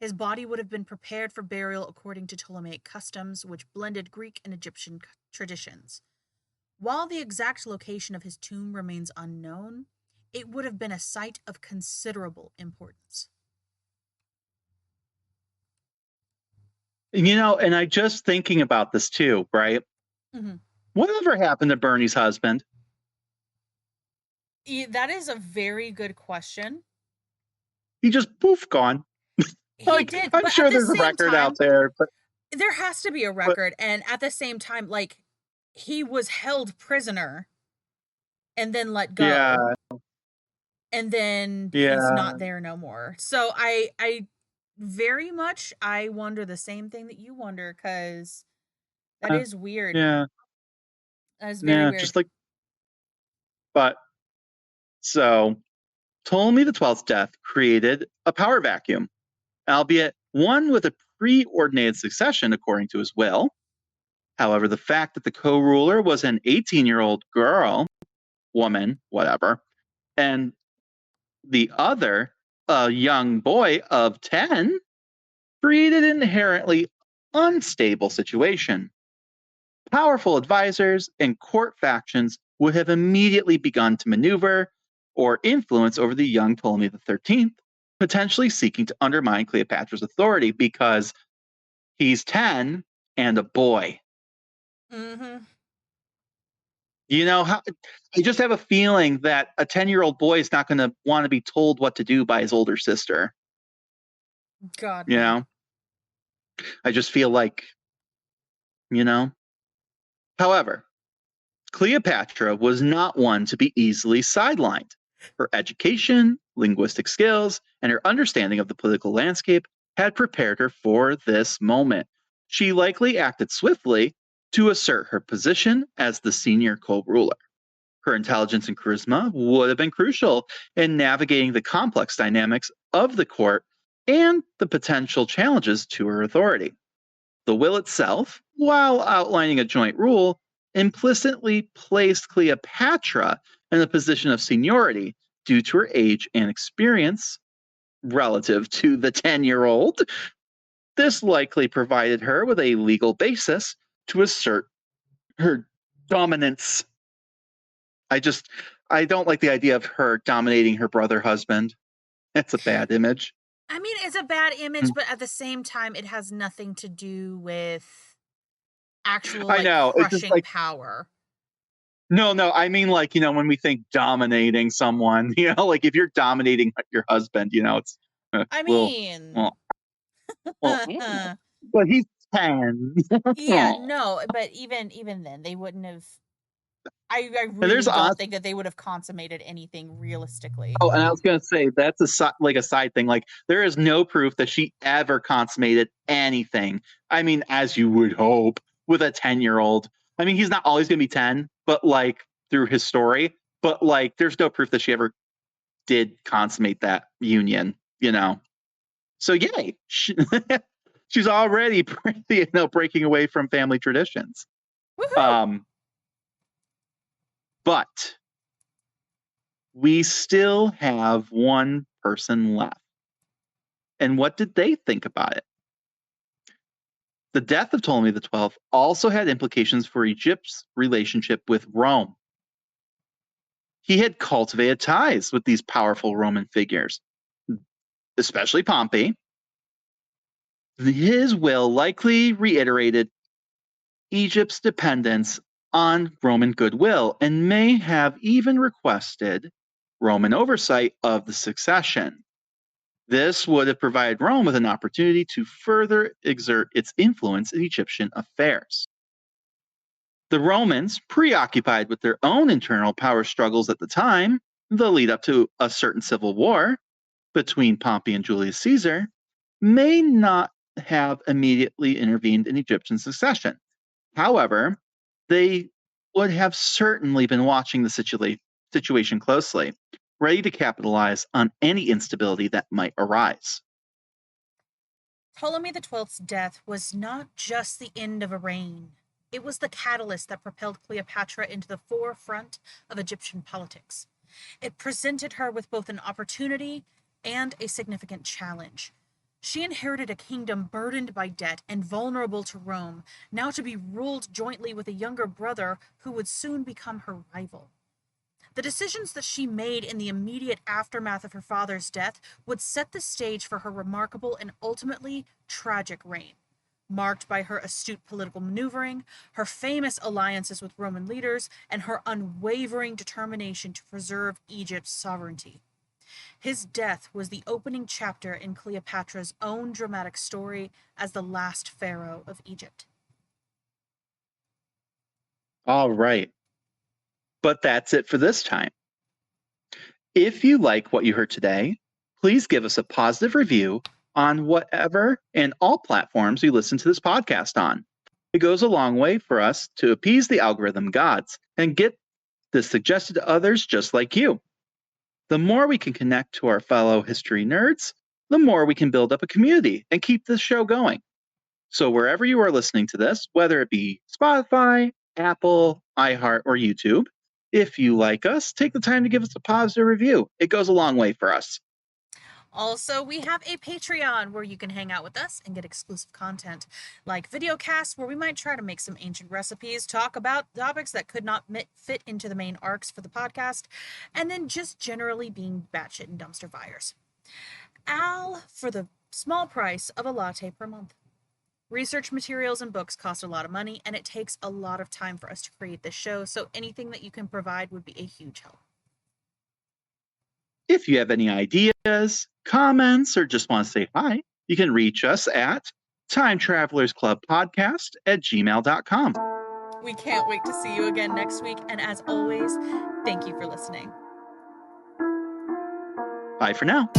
His body would have been prepared for burial according to Ptolemaic customs, which blended Greek and Egyptian traditions. While the exact location of his tomb remains unknown, it would have been a site of considerable importance. And I just thinking about this too, right? Mm-hmm. Whatever happened to Bernie's husband? That is a very good question. He just poof gone. He did, I'm but sure at the there's a same record time, out there, but there has to be a record. And at the same time, like, he was held prisoner and then let go. Yeah. And then he's Yeah. not there no more. So I very much I wonder the same thing that you wonder, because that is weird. Yeah. That is very weird. Just like, but so Ptolemy XII's death created a power vacuum, albeit one with a preordinated succession according to his will. However, the fact that the co-ruler was an 18-year-old girl, woman, whatever, and the other, a young boy of 10, created an inherently unstable situation. Powerful advisors and court factions would have immediately begun to maneuver or influence over the young Ptolemy XIII, potentially seeking to undermine Cleopatra's authority because he's 10 and a boy. Mm-hmm. I just have a feeling that a 10-year-old boy is not going to want to be told what to do by his older sister. God, no. I just feel like, However, Cleopatra was not one to be easily sidelined. Her education, linguistic skills, and her understanding of the political landscape had prepared her for this moment. She likely acted swiftly to assert her position as the senior co-ruler. Her intelligence and charisma would have been crucial in navigating the complex dynamics of the court and the potential challenges to her authority. The will itself, while outlining a joint rule, implicitly placed Cleopatra in a position of seniority due to her age and experience relative to the 10-year-old. This likely provided her with a legal basis to assert her dominance. I don't like the idea of her dominating her brother husband. That's a bad image. I mean, it's a bad image, but at the same time, it has nothing to do with actual, I know. It's just crushing like, power. no, I mean, when we think dominating someone, like if you're dominating your husband, it's I well, mean, well, well, but he's 10. yeah, no, but even then, they wouldn't have. I And there's really don't think that they would have consummated anything realistically. Oh, and I was gonna say that's a side thing. Like there is no proof that she ever consummated anything. I mean, as you would hope with a 10-year-old. I mean, he's not always gonna be 10, but through his story. But there's no proof that she ever did consummate that union. So yay, she's already breaking away from family traditions. Woohoo! But we still have one person left. And what did they think about it? The death of Ptolemy XII also had implications for Egypt's relationship with Rome. He had cultivated ties with these powerful Roman figures, especially Pompey. His will likely reiterated Egypt's dependence on Roman goodwill and may have even requested Roman oversight of the succession. This would have provided Rome with an opportunity to further exert its influence in Egyptian affairs. The Romans, preoccupied with their own internal power struggles at the time, the lead up to a certain civil war between Pompey and Julius Caesar, may not have immediately intervened in Egyptian succession. However, they would have certainly been watching the situation closely, ready to capitalize on any instability that might arise. Ptolemy XII's death was not just the end of a reign. It was the catalyst that propelled Cleopatra into the forefront of Egyptian politics. It presented her with both an opportunity and a significant challenge. She inherited a kingdom burdened by debt and vulnerable to Rome, now to be ruled jointly with a younger brother who would soon become her rival. The decisions that she made in the immediate aftermath of her father's death would set the stage for her remarkable and ultimately tragic reign, marked by her astute political maneuvering, her famous alliances with Roman leaders, and her unwavering determination to preserve Egypt's sovereignty. His death was the opening chapter in Cleopatra's own dramatic story as the last pharaoh of Egypt. All right. But that's it for this time. If you like what you heard today, please give us a positive review on whatever and all platforms you listen to this podcast on. It goes a long way for us to appease the algorithm gods and get this suggested to others just like you. The more we can connect to our fellow history nerds, the more we can build up a community and keep this show going. So wherever you are listening to this, whether it be Spotify, Apple, iHeart, or YouTube, if you like us, take the time to give us a positive review. It goes a long way for us. Also, we have a Patreon where you can hang out with us and get exclusive content, like video casts where we might try to make some ancient recipes, talk about topics that could not fit into the main arcs for the podcast, and then just generally being batshit and dumpster fires. All for the small price of a latte per month. Research materials and books cost a lot of money, and it takes a lot of time for us to create this show, so anything that you can provide would be a huge help. If you have any ideas, comments, or just want to say hi, you can reach us at timetravelersclubpodcast@gmail.com. We can't wait to see you again next week, and as always, thank you for listening. Bye for now.